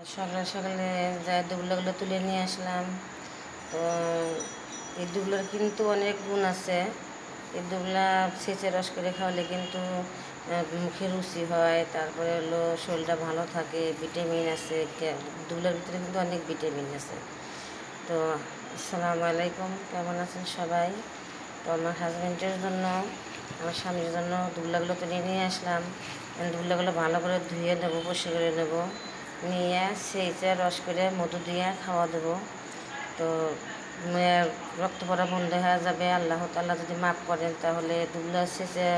সকালে সকালে যা দুবলাগুলো তুলে নিয়ে আসলাম। তো এই দুবলার কিন্তু অনেক গুণ আছে। এই দুবলা ছেঁচে রস করে খাওয়ালে কিন্তু মুখে রুচি হয়, তারপরে হলো শরীরটা ভালো থাকে, ভিটামিন আছে। দুবলার ভিতরে কিন্তু অনেক ভিটামিন আছে। তো আসসালামু আলাইকুম, কেমন আছেন সবাই? তো আমার হাজব্যান্ডের জন্য, আমার স্বামীর জন্য দুবলাগুলো তুলে নিয়ে আসলাম। দুবলাগুলো ভালো করে ধুয়ে নেবো, পরিষ্কার করে নেবো, নিয়ে সেইটা রস করে মধু দিয়ে খাওয়া দেবো। তো রক্ত পড়া বন্ধ হয়ে যাবে। আল্লাহ তাআলা যদি মাফ করেন তাহলে দুবলা সেচে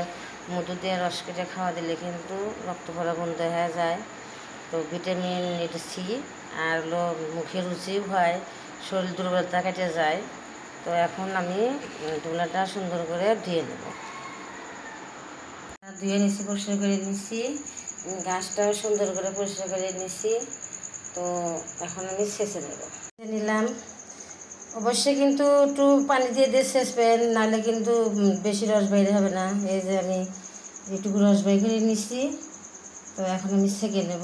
মধু দিয়ে রস করে খাওয়া দিলে কিন্তু রক্ত পড়া বন্ধ হয়ে যায়। তো ভিটামিন এটা সি, আর হলো মুখে রুচিও হয়, শরীর দুর্বলতা কেটে যায়। তো এখন আমি দুবলাটা সুন্দর করে ধুয়ে নেব। ধুয়ে নিচ্ছি, পরিষ্কার করে নিচ্ছি, গাছটাও সুন্দর করে পরিষ্কার করে নিচ্ছি। তো এখন আমি সেচে নেব। নিলাম, অবশ্যই কিন্তু একটু পানি দিয়ে দিয়ে সেচবেন, নাহলে কিন্তু বেশি রস বাইরে হবে না। এই যে আমি এইটুকু রস বাইর করে নিচ্ছি। তো এখন আমি সেঁকে নেব।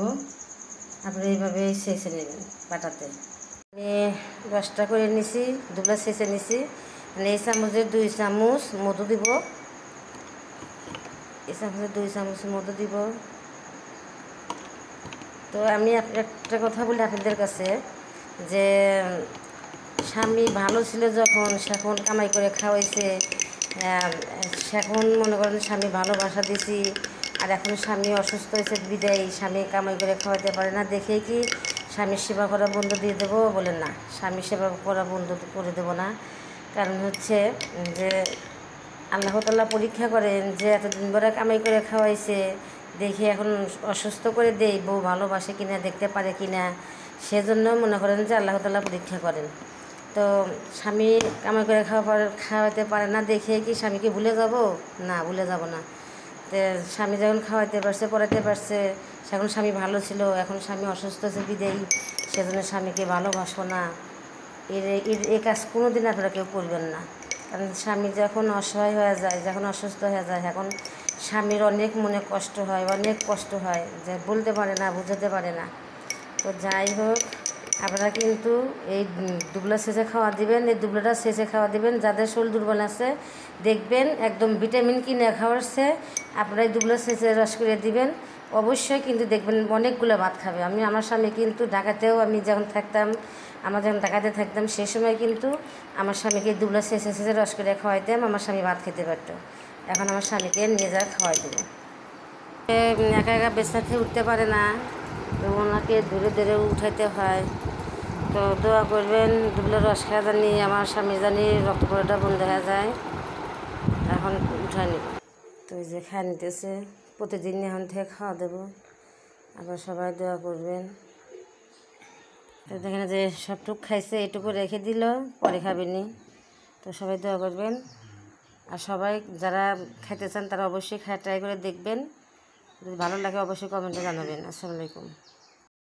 আপনারা এইভাবে সেচে নেবেন বাটাতে। আমি রসটা করে নিছি, দুবলা সেচে নিছি। এই চামচের 2 চামচ মধু দিব, এই চামচের 2 চামচ মধু দিব। তো আমি একটা কথা বলি আপনাদের কাছে, যে স্বামী ভালো ছিল যখন, সেখন কামাই করে খাওয়াইছে, সেখন মনে করেন স্বামী ভালোবাসা দিছি। আর এখন স্বামী অসুস্থ হয়েছে বিদায় স্বামী কামাই করে খাওয়াতে পারে না, দেখেই কি স্বামীর সেবা করা বন্ধ দিয়ে দেবো? বলেন না, স্বামীর সেবা করা বন্ধ করে দেবো না। কারণ হচ্ছে যে আল্লাহ তাআলা পরীক্ষা করেন যে এতদিন ধরে কামাই করে খাওয়াইছে, দেখে এখন অসুস্থ করে দেই, বউ ভালোবাসে কিনা, দেখতে পারে কিনা, সেজন্য মনে করেন যে আল্লাহ তাআলা পরীক্ষা করেন। তো স্বামী কামাই করে খাওয়াতে পারে না দেখে কি স্বামীকে ভুলে যাব? না, ভুলে যাব না। তো স্বামী যখন খাওয়াইতে পারছে, পড়াইতে পারছে, সেখন স্বামী ভালো ছিল, এখন স্বামী অসুস্থ আছে বিদেয়ী, সেজন্য স্বামীকে ভালোবাসো না। এই কাজ কোনো দিন আপনারা কেউ করবেন না। কারণ স্বামী যখন অসহায় হয়ে যায়, যখন অসুস্থ হয়ে যায়, এখন স্বামীর অনেক মনে কষ্ট হয়, অনেক কষ্ট হয়, যে বলতে পারে না, বুঝাতে পারে না। তো যাই হোক, আপনারা কিন্তু এই দুবলা সেচে খাওয়া দিবেন, এই দুবলাটা সেচে খাওয়া দিবেন যাদের শরীর দুর্বল আছে। দেখবেন একদম ভিটামিন কিনে খাওয়াচ্ছে, আপনারা এই দুবলা সেচে রস করে দিবেন। অবশ্যই কিন্তু দেখবেন অনেকগুলো ভাত খাবে। আমার স্বামী কিন্তু ঢাকাতেও, আমি যখন থাকতাম, যখন ঢাকাতে থাকতাম, সেই সময় কিন্তু আমার স্বামীকে দুবলা সেচে সেচে রস করে খাওয়াইতাম, আমার স্বামী ভাত খেতে পারতো। এখন আমার স্বামীকে নিয়ে যা খাওয়াই দেবো। একা একা বিছানা থেকে উঠতে পারে না, তো ওনাকে ধরে ধরে উঠাইতে হয়। তো দোয়া করবেন দুবলার রস খাওয়া জানি আমার স্বামী জানি রক্ত পড়াটা বন্ধ হয়ে যায়। এখন উঠাই নিব। তো এই যে খাওয়া নিতেছে, প্রতিদিন এখন থেকে খাওয়া দেবো। আবার সবাই দোয়া করবেন। তো দেখেন যে সবটুক খাইছে, এটুকু রেখে দিল, পরে খাবেনি। তো সবাই দোয়া করবেন। আর সবাই যারা খাইতে চান তারা অবশ্যই ট্রাই করে দেখবেন। যদি ভালো লাগে অবশ্যই কমেন্টে জানাবেন। আসসালামু আলাইকুম।